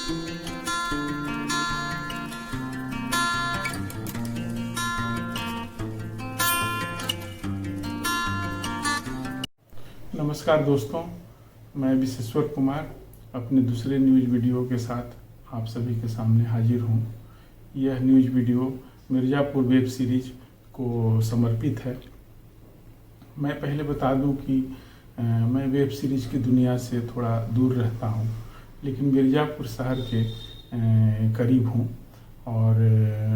नमस्कार दोस्तों, मैं विशेश्वर कुमार अपने दूसरे न्यूज़ वीडियो के साथ आप सभी के सामने हाजिर हूँ। यह news video Mirzapur web series को समर्पित है। मैं पहले बता दूं कि मैं वेब सीरीज की दुनिया से थोड़ा दूर रहता हूँ, लेकिन मिर्ज़ापुर शहर के करीब हूँ और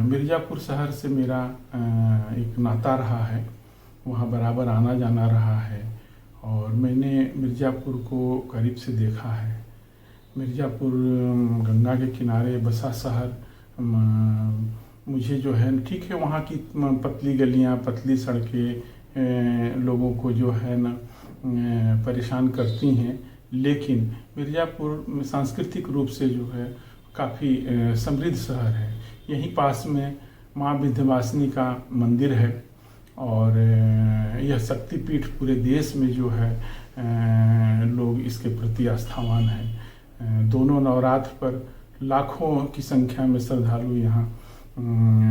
मिर्ज़ापुर शहर से मेरा एक नाता रहा है। वहाँ बराबर आना जाना रहा है और मैंने मिर्ज़ापुर को करीब से देखा है। मिर्ज़ापुर गंगा के किनारे बसा शहर मुझे जो है, ठीक है, वहाँ की पतली गलियाँ, पतली सड़कें लोगों को जो है ना परेशान करती हैं, लेकिन मिर्ज़ापुर सांस्कृतिक रूप से जो है काफ़ी समृद्ध शहर है। यहीं पास में माँ विंध्यवासिनी का मंदिर है और यह शक्तिपीठ पूरे देश में जो है लोग इसके प्रति आस्थावान हैं। दोनों नवरात्र पर लाखों की संख्या में श्रद्धालु यहाँ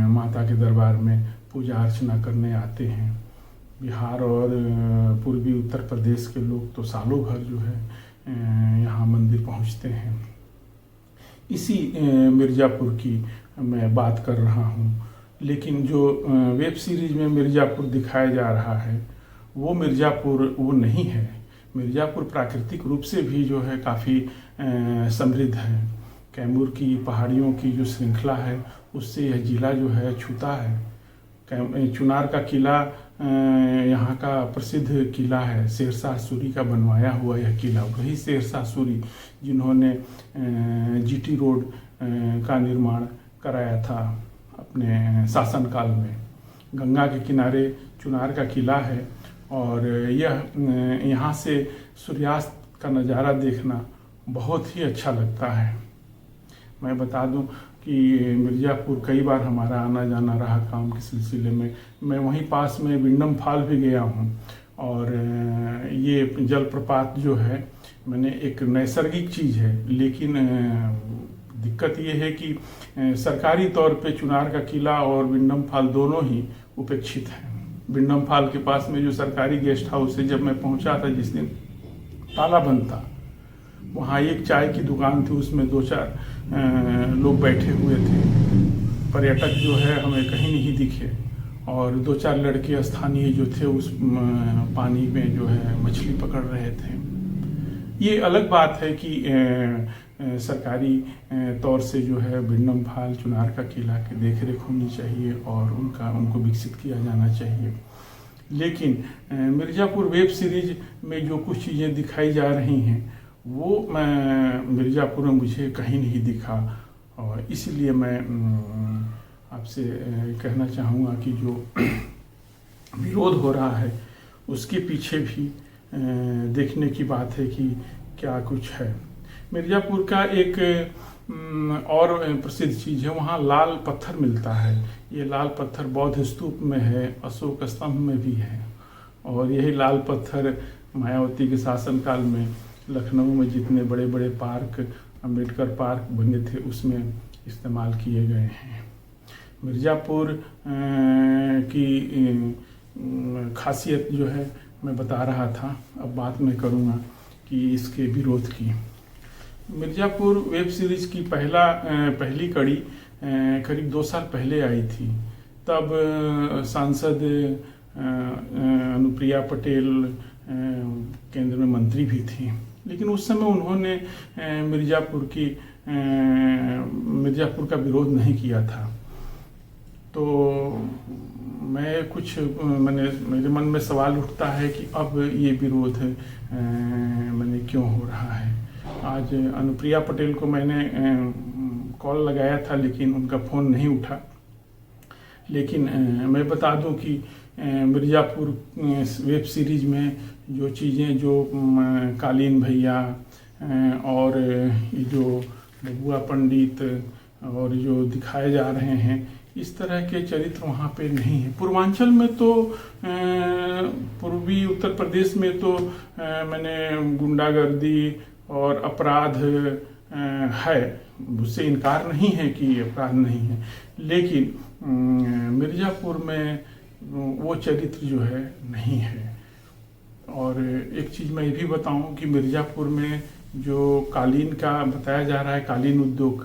माता के दरबार में पूजा अर्चना करने आते हैं। बिहार और पूर्वी उत्तर प्रदेश के लोग तो सालों भर जो है यहाँ मंदिर पहुँचते हैं। इसी मिर्ज़ापुर की मैं बात कर रहा हूँ, लेकिन जो वेब सीरीज में मिर्ज़ापुर दिखाया जा रहा है वो मिर्ज़ापुर वो नहीं है। मिर्ज़ापुर प्राकृतिक रूप से भी जो है काफ़ी समृद्ध है। कैमूर की पहाड़ियों की जो श्रृंखला है उससे यह जिला जो है छूता है। चुनार का किला यहाँ का प्रसिद्ध किला है। शेरशाह सूरी का बनवाया हुआ यह किला, वही शेरशाह सूरी जिन्होंने जीटी रोड का निर्माण कराया था अपने शासनकाल में। गंगा के किनारे चुनार का किला है और यह यहाँ से सूर्यास्त का नज़ारा देखना बहुत ही अच्छा लगता है। मैं बता दूं कि मिर्ज़ापुर कई बार हमारा आना जाना रहा काम के सिलसिले में। मैं वहीं पास में विंडम फॉल भी गया हूँ और ये जलप्रपात जो है मैंने एक नैसर्गिक चीज़ है, लेकिन दिक्कत ये है कि सरकारी तौर पे चुनार का किला और विंडम फॉल दोनों ही उपेक्षित हैं। विंडम फॉल के पास में जो सरकारी गेस्ट हाउस है, जब मैं पहुंचा था जिस दिन, ताला बंद था। वहाँ एक चाय की दुकान थी, उसमें 2-4 लोग बैठे हुए थे। पर्यटक जो है हमें कहीं नहीं दिखे और 2-4 लड़के स्थानीय जो थे उस पानी में जो है मछली पकड़ रहे थे। ये अलग बात है कि सरकारी तौर से जो है विंडम फॉल, चुनार का किला की देखरेख होनी चाहिए और उनको विकसित किया जाना चाहिए। लेकिन मिर्ज़ापुर वेब सीरीज में जो कुछ चीज़ें दिखाई जा रही हैं वो मिर्ज़ापुर में मुझे कहीं नहीं दिखा और इसलिए मैं आपसे कहना चाहूँगा कि जो विरोध हो रहा है उसके पीछे भी देखने की बात है कि क्या कुछ है। मिर्ज़ापुर का एक और प्रसिद्ध चीज़ है, वहाँ लाल पत्थर मिलता है। ये लाल पत्थर बौद्ध स्तूप में है, अशोक स्तंभ में भी है और यही लाल पत्थर मायावती के शासनकाल में लखनऊ में जितने बड़े बड़े पार्क, अम्बेडकर पार्क बने थे, उसमें इस्तेमाल किए गए हैं। मिर्ज़ापुर की खासियत जो है मैं बता रहा था, अब बात मैं करूँगा कि इसके विरोध की। मिर्ज़ापुर वेब सीरीज़ की पहली कड़ी करीब 2 साल पहले आई थी। तब सांसद अनुप्रिया पटेल केंद्र में मंत्री भी थी, लेकिन उस समय उन्होंने मिर्ज़ापुर का विरोध नहीं किया था। तो मेरे मन में सवाल उठता है कि अब ये विरोध क्यों हो रहा है। आज अनुप्रिया पटेल को मैंने कॉल लगाया था, लेकिन उनका फ़ोन नहीं उठा। लेकिन मैं बता दूं कि मिर्ज़ापुर वेब सीरीज में जो चीज़ें, जो कालीन भैया और ये जो बबुआ पंडित और जो दिखाए जा रहे हैं, इस तरह के चरित्र वहाँ पे नहीं है। पूर्वांचल में तो पूर्वी उत्तर प्रदेश में तो मैंने गुंडागर्दी और अपराध है, उससे इनकार नहीं है कि अपराध नहीं है, लेकिन मिर्ज़ापुर में वो चरित्र जो है नहीं है। और एक चीज़ मैं ये भी बताऊं कि मिर्ज़ापुर में जो कालीन का बताया जा रहा है, कालीन उद्योग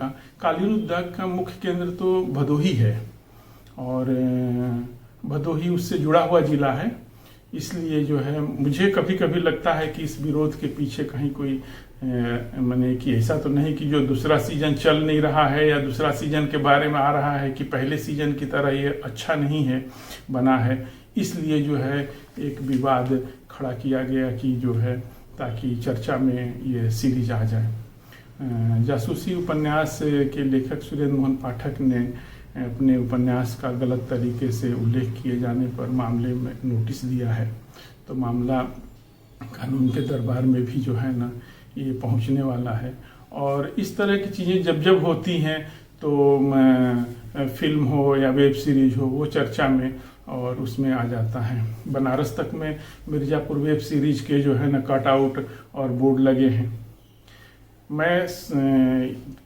का मुख्य केंद्र तो भदोही है, और भदोही उससे जुड़ा हुआ ज़िला है। इसलिए जो है मुझे कभी कभी लगता है कि इस विरोध के पीछे कहीं कोई माने कि ऐसा तो नहीं कि जो दूसरा सीजन चल नहीं रहा है या दूसरा सीजन के बारे में आ रहा है कि पहले सीजन की तरह ये अच्छा नहीं है बना है, इसलिए जो है एक विवाद खड़ा किया गया कि जो है ताकि चर्चा में ये सीरीज आ जाए। जासूसी उपन्यास के लेखक सुरेंद्र मोहन पाठक ने अपने उपन्यास का गलत तरीके से उल्लेख किए जाने पर मामले में नोटिस दिया है, तो मामला कानून के दरबार में भी जो है ना ये पहुंचने वाला है। और इस तरह की चीज़ें जब जब होती हैं तो फिल्म हो या वेब सीरीज हो वो चर्चा में और उसमें आ जाता है। बनारस तक में मिर्ज़ापुर वेब सीरीज के जो है ना कटआउट और बोर्ड लगे हैं। मैं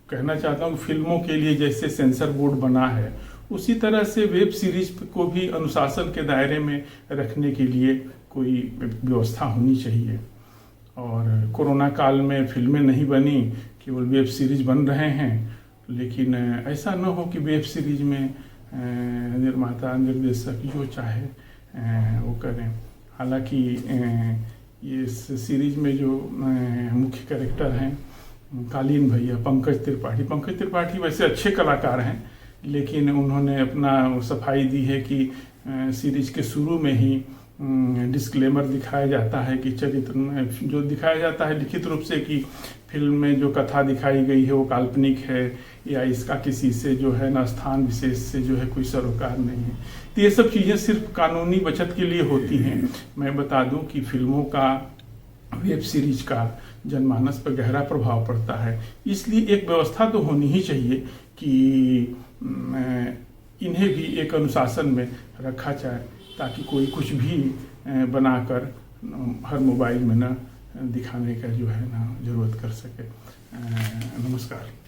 कहना चाहता हूँ फिल्मों के लिए जैसे सेंसर बोर्ड बना है उसी तरह से वेब सीरीज को भी अनुशासन के दायरे में रखने के लिए कोई व्यवस्था होनी चाहिए। और कोरोना काल में फिल्में नहीं बनी, केवल वेब सीरीज बन रहे हैं, लेकिन ऐसा न हो कि वेब सीरीज में निर्माता निर्देशक जो चाहे वो करें। हालांकि ये सीरीज में जो मुख्य कैरेक्टर हैं कालीन भैया पंकज त्रिपाठी वैसे अच्छे कलाकार हैं, लेकिन उन्होंने अपना सफाई दी है कि सीरीज के शुरू में ही डिस्क्लेमर दिखाया जाता है कि चरित्र में जो दिखाया जाता है लिखित रूप से कि फिल्म में जो कथा दिखाई गई है वो काल्पनिक है या इसका किसी से जो है ना स्थान विशेष से जो है कोई सरोकार नहीं है। तो ये सब चीज़ें सिर्फ कानूनी बचत के लिए होती हैं। मैं बता दूं कि फिल्मों का वेब सीरीज का जनमानस पर गहरा प्रभाव पड़ता है, इसलिए एक व्यवस्था तो होनी ही चाहिए कि इन्हें भी एक अनुशासन में रखा जाए ताकि कोई कुछ भी बनाकर हर मोबाइल में ना दिखाने का जो है ना जरूरत कर सके। नमस्कार।